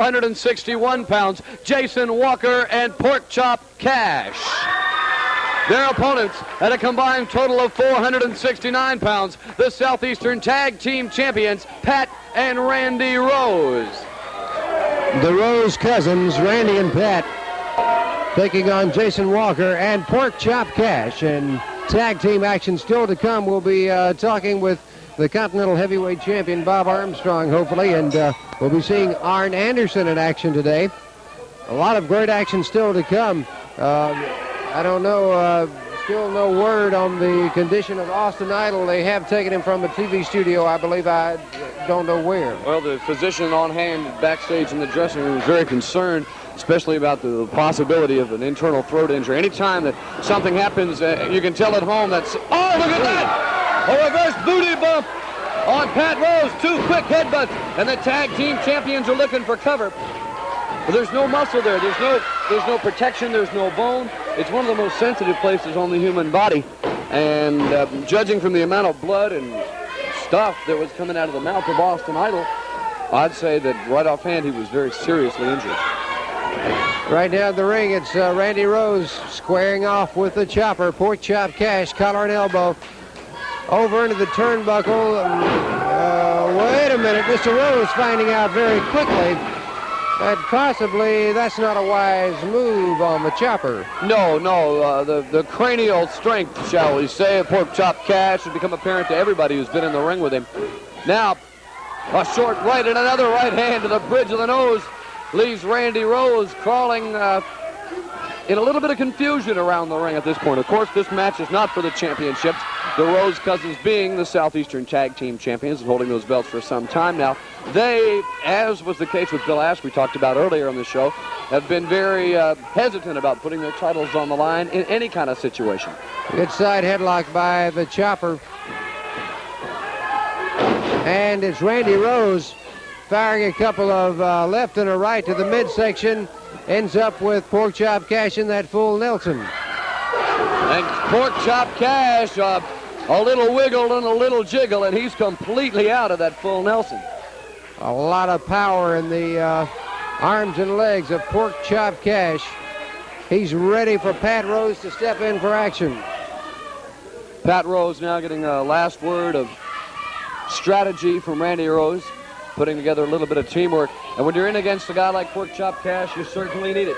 461 pounds, Jason Walker and Porkchop Cash. Their opponents at a combined total of 469 pounds, the Southeastern Tag Team Champions, Pat and Randy Rose. The Rose cousins, Randy and Pat, taking on Jason Walker and Porkchop Cash. And tag team action still to come. We'll be talking with the Continental Heavyweight Champion, Bob Armstrong, hopefully, and we'll be seeing Arn Anderson in action today. A lot of great action still to come. I don't know, still no word on the condition of Austin Idol. They have taken him from a TV studio, I believe. I don't know where. Well, the physician on hand backstage in the dressing room was very concerned, especially about the possibility of an internal throat injury. Anytime that something happens, you can tell at home that's... Oh, look at that! A reverse booty bump on Pat Rose. 2 quick headbutts, and the tag team champions are looking for cover. But there's no muscle there. There's no protection. There's no bone. It's one of the most sensitive places on the human body. And judging from the amount of blood and stuff that was coming out of the mouth of Austin Idol, I'd say that right offhand he was very seriously injured. Right down the ring, it's Randy Rose squaring off with the chopper. Porkchop Cash, collar and elbow. Over into the turnbuckle. Wait a minute. Mr. Rose finding out very quickly that possibly that's not a wise move on the chopper. No, the cranial strength, shall we say, of Porkchop Cash has become apparent to everybody who's been in the ring with him. Now, a short right and another right hand to the bridge of the nose leaves Randy Rose crawling in a little bit of confusion around the ring at this point. Of course, this match is not for the championships. The Rose cousins, being the Southeastern Tag Team Champions and holding those belts for some time now, they, as was the case with Bill Ash we talked about earlier on the show, have been very hesitant about putting their titles on the line in any kind of situation. Good side headlock by the chopper. And it's Randy Rose firing a couple of left and a right to the midsection. Ends up with Porkchop Cash in that full Nelson. And Porkchop Cash, a little wiggle and a little jiggle, and he's completely out of that full Nelson. A lot of power in the arms and legs of Porkchop Cash. He's ready for Pat Rose to step in for action. Pat Rose now getting a last word of strategy from Randy Rose, putting together a little bit of teamwork. And when you're in against a guy like Porkchop Cash, you certainly need it.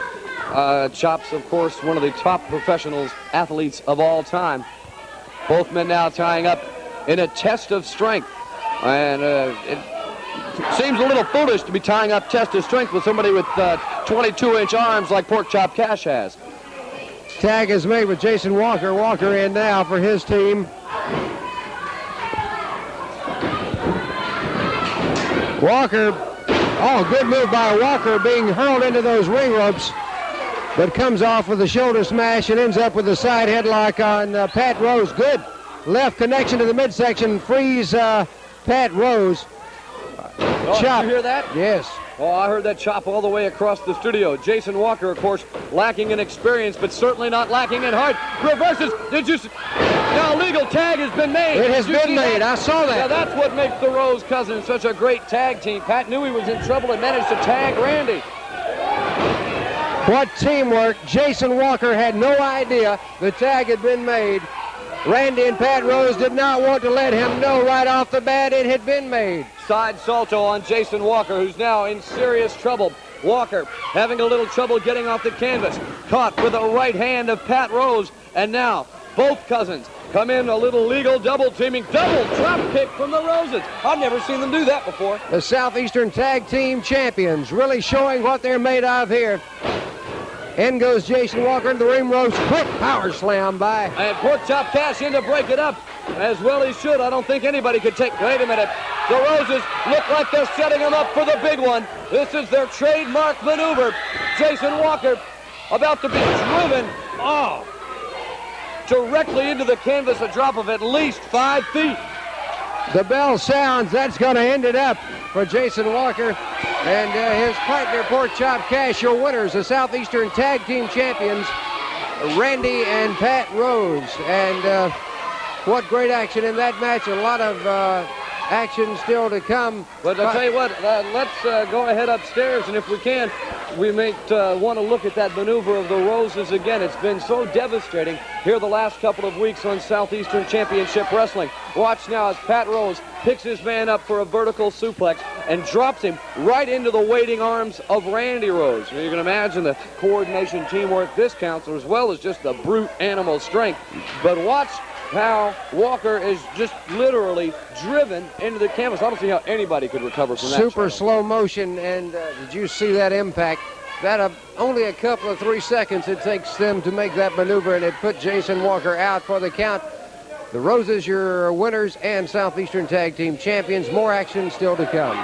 Chop's, of course, one of the top professionals, athletes of all time. Both men now tying up in a test of strength. And it seems a little foolish to be tying up test of strength with somebody with 22-inch arms like Porkchop Cash has. Tag is made with Jason Walker. Walker in now for his team. Walker, good move by Walker, being hurled into those ring ropes, but comes off with a shoulder smash and ends up with a side headlock on Pat Rose. Good left connection to the midsection, frees Pat Rose. Chop. Did you hear that? Yes. Oh, I heard that chop all the way across the studio. Jason Walker, of course, lacking in experience, but certainly not lacking in heart. Reverses. Did you see? Now, legal tag has been made. It has been made. I saw that. Yeah, that's what makes the Rose cousins such a great tag team. Pat knew he was in trouble and managed to tag Randy. What teamwork. Jason Walker had no idea the tag had been made. Randy and Pat Rose did not want to let him know right off the bat it had been made. Side salto on Jason Walker, who's now in serious trouble. Walker having a little trouble getting off the canvas. Caught with a right hand of Pat Rose. And now both cousins come in a little legal double teaming. Double drop kick from the Roses. I've never seen them do that before. The Southeastern Tag Team Champions really showing what they're made of here. In goes Jason Walker into the ring ropes. Quick power slam by. And Porkchop Cash in to break it up. As well he should. I don't think anybody could take... Wait a minute. The Roses look like they're setting them up for the big one. This is their trademark maneuver. Jason Walker about to be driven directly into the canvas, a drop of at least 5 feet. The bell sounds. That's going to end it up for Jason Walker and his partner Porkchop Cash, your winners, the Southeastern Tag Team Champions, Randy and Pat Rose. And what great action in that match. A lot of Action still to come. But I'll tell you what, let's go ahead upstairs, and if we can, we may want to look at that maneuver of the Roses again. It's been so devastating here the last couple of weeks on Southeastern Championship Wrestling. Watch now as Pat Rose picks his man up for a vertical suplex and drops him right into the waiting arms of Randy Rose. You can imagine the coordination, teamwork this counts, as well as just the brute animal strength. But watch how Walker is just literally driven into the canvas. I don't see how anybody could recover from that. Super slow motion, and did you see that impact? That only a couple of 3 seconds it takes them to make that maneuver, and it put Jason Walker out for the count. The Roses, your winners and Southeastern Tag Team Champions. More action still to come.